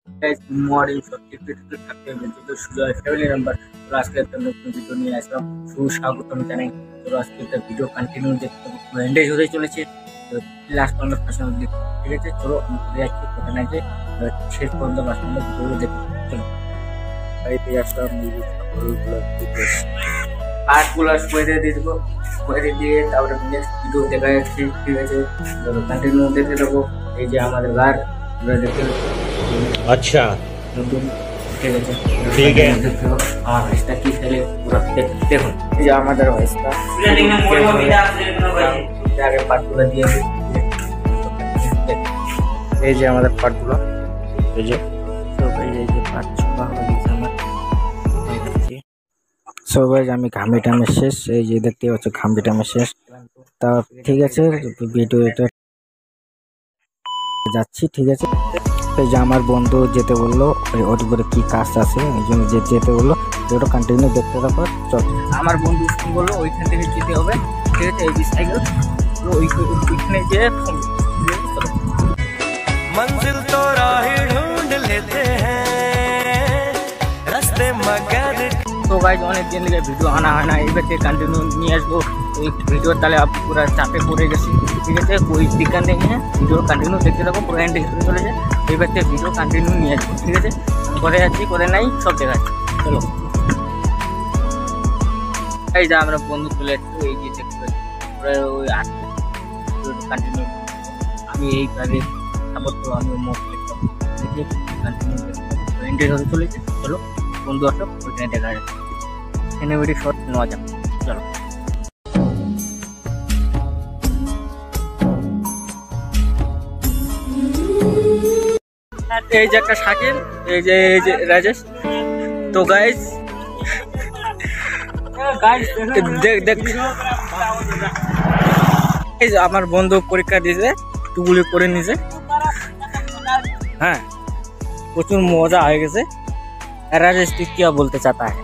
Guys good morning সত্যি ভিডিওতে থাকতে হবে যেহেতু সুজয় ফ্যামিলি মেম্বার তো আজকে একটা নতুন ভিডিও নিয়ে আসলাম সুস্বাগতম জানাই। তো আজকে একটা ভিডিও কন্টিনিউ দেখতে এন্ডেজ হতে চলেছে, তো লাস্ট পর্যন্ত ফাঁসা অবধি, ঠিক আছে? চলো আমি চলে যাচ্ছি কথা না যে শেষ পর্যন্ত লাস্ট পর্যন্ত ভিডিও দেখতে। চলো বাড়িতে আসলাম, পার্টগুলো করে দিয়ে দেবো, করে দিয়ে তারপরে নেক্সট ভিডিও দেখা যাচ্ছে, ঠিক আছে? চলো কন্টিনিউ দেখতে দেবো। এই যে আমাদের ঘর দেখতে, अच्छा নতুন, ঠিক আছে? ठीक है। আমার ভয়েসটা কি খেলে পুরো দেখুন। এই যে আমাদের ভয়েসটা আগে পার্টগুলো দিয়ে দিই। এই যে আমাদের পার্টগুলো, এই যে সবাই এই যে পার্ট ছোড়া হয়ে গেছে আমার হয়ে যাচ্ছে। সবাই আমি ঘামি টামে শেষ, এই যে দেখতে পাচ্ছ ঘামি টামে শেষ। তা ঠিক আছে, ভিডিওটা যাচ্ছি, ঠিক আছে? এই যে আমার বন্ধু যেতে বললো, ওর উপরে কি কাজ আছে এই জন্য যেতে বললো, ওটা কন্টিনিউ দেখতে থাকো। চল, আমার বন্ধু কি বললো ওইখান থেকে যেতে হবে, ঠিক আছে? এই যে সাইকেল ওইখানে যে मंजिल तो राह ढूंढ लेते हैं रास्ते मगर। তো গাইজ অনেকদিন থেকে ভিডিও আনা হয় না, এইবার থেকে কন্টিনিউ নিয়ে আসবো। এই ভিডিওর তাহলে পুরো চাপে পড়ে গেছি, ঠিক আছে? ওই বিজ্ঞান দেখে ভিডিও কন্টিনিউ দেখতে থাকো, পুরো এন্ড হিসেবে চলে যায়। এইবার থেকে ভিডিও কন্টিনিউ নিয়ে আসবো, ঠিক আছে? করে যাচ্ছি, করে নাই সব জায়গায়। চলো এই যে আমরা বন্ধু চলে যাচ্ছি, এই যে দেখতে পাচ্ছি ওই কন্টিনিউ। আমি এইভাবে সাপোর্ট করবো, আমি মোট দেখতাম, ঠিক আছে? কন্টিনিউ দেখতে এন্ডেড হতে চলেছে। চলো বন্ধু আসো, ওইখানে দেখা যাচ্ছে, সিনেমেটিক শট নেওয়া যাক। চলো এই যে একটা শাকিল, এই যে রাজেশ। তো গাইজ দেখ এই যে আমার বন্ধু পরীক্ষা দিয়েছে, টুগুলি করে নিছে, হ্যাঁ প্রচুর মজা হয়ে গেছে। राजेश तू क्या बोलते चाहता है?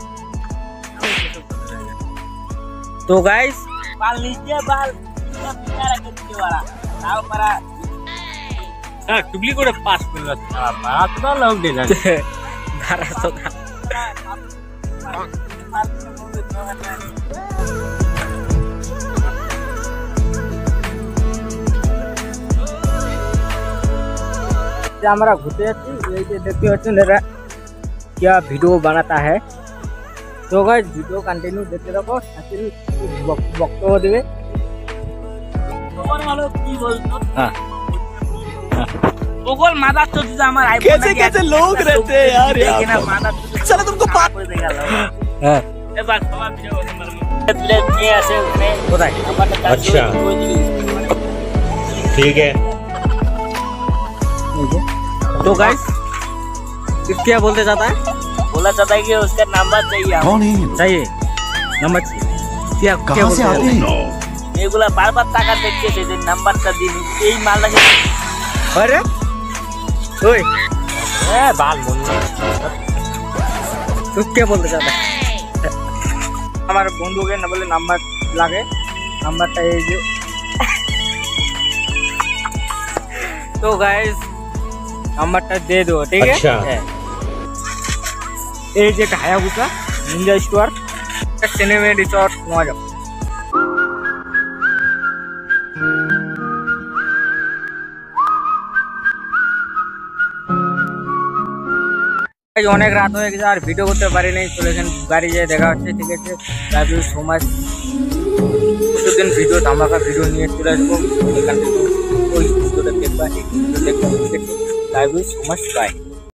तो गाइस बाल नीचे बाल वाला नाव परा हां टुबली করে পাস করল আপনারা লোক দিলেন ধারা তো আমরা ঘুরতে যাচ্ছি, এই যে দেখতে পাচ্ছেন এরা क्या वीडियो बनाता है। तो गाइस वीडियो कंटिन्यू देखते रहो, শাকিল বক্তব্য দেবে। তোমার ভালো কি বলছো? হ্যাঁ ওগল মাদার তো দিদা আমার আইফোন कैसे कैसे लोग रहते हैं यार साला तुमको बात করে দেখাল। হ্যাঁ এবার সবাই ভিডিও প্লেট নিয়ে আসে ওখানে কোথায় আমারটা अच्छा ठीक है। तो गाइस क्या बोलते चाहता है? बोला चाहता है कि उसका नंबर चाहिए। कौन है? चाहिए नंबर क्या कहाँ से आते हैं? এগুলা বারবার টাকা দেখতেছে যে নাম্বারটা দিন, এই মালটা আরে ওই বাল বল তো কে বলতে চাটা আমার বন্ধুকে না বলে নাম্বার লাগে, নাম্বারটা এই যে। তো গাইস নাম্বারটা দে দো, ঠিক আছে? এই যে Hayabusa Ninja store cinema resort নেওয়া যাবে। অনেক রাত হয়ে গেছে আর ভিডিও করতে পারি নাই, চলে গেছেন গাড়ি যেয়ে দেখা হচ্ছে, ঠিক আছে? তারপরে সময় প্রতিদিন ভিডিও ধামাকা ভিডিও নিয়ে চলে আসবো, ওই ভিডিওটা দেখবা, এই ভিডিও দেখবা, তারপরে সময় বাই।